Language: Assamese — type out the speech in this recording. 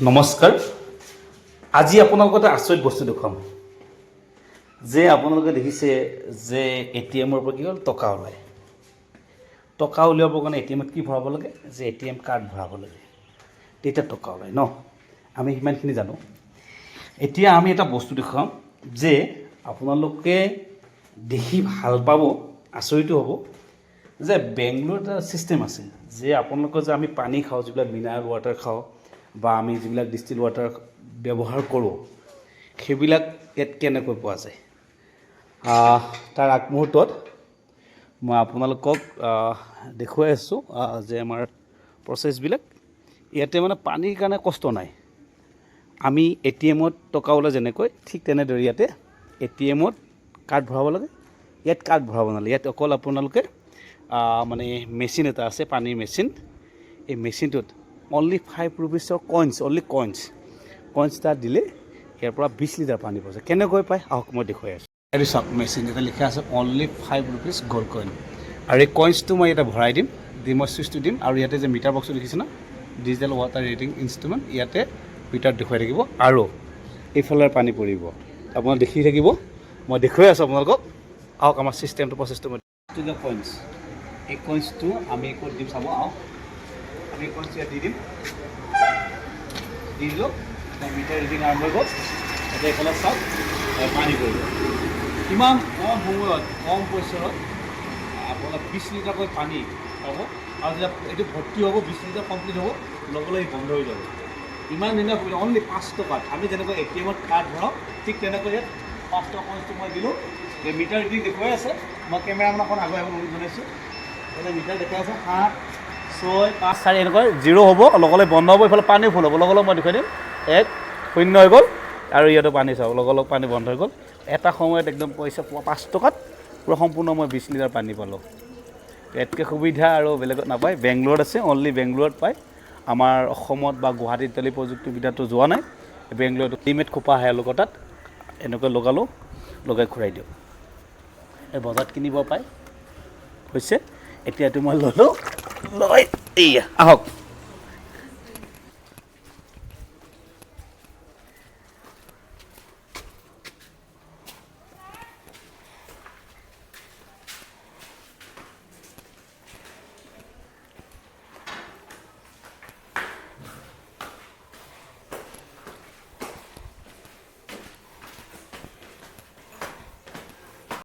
নমস্কাৰ। আজি আপোনালোকৰ এটা আচৰিত বস্তু দেখুৱাম যে আপোনালোকে দেখিছে যে এটিএমৰ পৰা কি হ'ল টকা ওলায়। টকা উলিয়াবৰ কাৰণে এটিএমত কি ভৰাব লাগে, যে এটিএম কাৰ্ড ভৰাব লাগে, তেতিয়া টকা ওলায় ন। আমি সিমানখিনি জানো। এতিয়া আমি এটা বস্তু দেখুৱাম যে আপোনালোকে দেখি ভাল পাব, আচৰিতো হ'ব যে বেংগলোৰত এটা ছিষ্টেম আছে যে আপোনালোকৰ যে আমি পানী খাওঁ, যিবিলাক মিনাৰেল ৱাটাৰ খাওঁ বা আমি যিবিলাক ডিষ্টিল ৱাটাৰ ব্যৱহাৰ কৰোঁ, সেইবিলাক ইয়াত কেনেকৈ পোৱা যায়। তাৰ আগমুহূৰ্তত মই আপোনালোকক দেখুৱাই আছোঁ যে আমাৰ প্ৰচেছবিলাক ইয়াতে মানে পানীৰ কাৰণে কষ্ট নাই। আমি এটিএমত টকা ওলাই যেনেকৈ, ঠিক তেনেদৰে ইয়াতে এটিএমত কাৰ্ড ভৰাব লাগে। ইয়াত কাৰ্ড ভৰাব নালাগে, ইয়াত অকল আপোনালোকে মানে মেচিন এটা আছে, পানীৰ মেচিন। এই মেচিনটোত অনলি 5 ৰুপিছৰ কইনছ, অনলি কইনছ এটা দিলে ইয়াৰ পৰা 20 লিটাৰ পানী পোৱা যায়। কেনেকৈ পায় আহক মই দেখুৱাই আছোঁ। এইটো চাওক, মেচিন এটা লিখা আছে অনলি 5 ৰুপিছ গ'ল্ড কইন। আৰু এই কইনছটো মই ইয়াতে ভৰাই দিম, মই চুইচটো দিম। আৰু ইয়াতে যে মিটাৰ বক্সটো দেখিছে না, ডিজিটেল ৱাটাৰ ৰিডিং ইনষ্ট্ৰুমেণ্ট, ইয়াতে মিটাৰ দেখুৱাই থাকিব আৰু এইফালে পানী পৰিব। আপোনালোকে দেখি থাকিব, মই দেখুৱাই আছোঁ আপোনালোকক। আহক আমাৰ ছিষ্টেমটো, প্ৰচেছটো মই কইনছ, এই কইনছটো আমি ক'ত দিম চাব। আহক, আমি কইনছ ইয়াত দি দিম, দি দিলোঁ। মিটাৰ ৰিডিং আৰম্ভ হৈ গ'ল। এতিয়া এইফালে চাওক, পানী পৰিব। ইমান কম সময়ত, কম পইচাত আপোনাৰ 20 লিটাৰকৈ পানী পাব। আৰু যেতিয়া এইটো ভৰ্তি হ'ব, 20 লিটাৰ কমপ্লিট হ'ব, লগে লগে বন্ধ হৈ যাব। ইমান ধুনীয়া সুবিধা, অনলি 5 টকাত। আমি যেনেকৈ এটিএমত কাৰ্ড ভৰাওঁ, ঠিক তেনেকৈ ইয়াত 5 টকা কইনছটো মই দিলোঁ। এই মিটাৰ ৰিডিং দেখুৱাই আছে, মই কেমেৰাখন অকণ আগুৱাই অনুৰোধ জনাইছোঁ। এতিয়া মিটাৰ দেখুৱাই আছে 7, 6, 5, 4 এনেকৈ 0 হ'ব, লগে লগে বন্ধ হ'ব। এইফালে পানী ফুল হ'ব, লগে লগে মই দেখুৱাই দিম 1, 0 হৈ গ'ল। আৰু ইয়াতো পানী চাওক, লগে লগে পানী বন্ধ হৈ গ'ল। এটা সময়ত একদম পইচা 5 টকাত পূৰা সম্পূৰ্ণ মই 20 লিটাৰ পানী পালোঁ। ইয়াতকৈ সুবিধা আৰু বেলেগত নাপায়। বেংগলোৰত আছে, অনলি বেংগলোৰত পায়। আমাৰ অসমত বা গুৱাহাটীত তেলি প্ৰযুক্তিবিদ্যাটো যোৱা নাই। বেংগলোৰত ৰেডিমেড খোপা আহে এওঁলোকৰ তাত, এনেকৈ লগালোঁ, লগাই ঘূৰাই দিওঁ। এই বজাৰত কিনিব পায় হৈছে। এতিয়াতো মই ল'লোঁ, লৈ আহক।